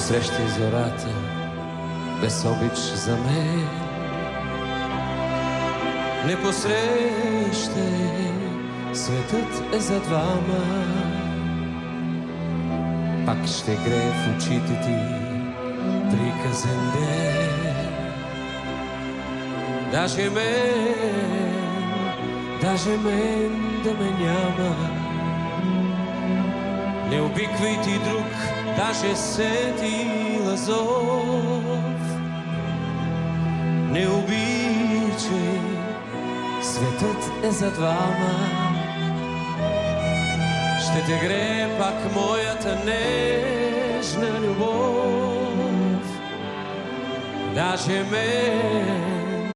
посрещай зората, без обич за мен. Не посрещай, светът е за двама. Пак ще грее в очите ти приказен ден. Даже мен да ме няма. Не обиквай ти друг, даже сетила зов. Не обичай, светът е за двама. Ще те грее пак моята нежна любов. Даже мен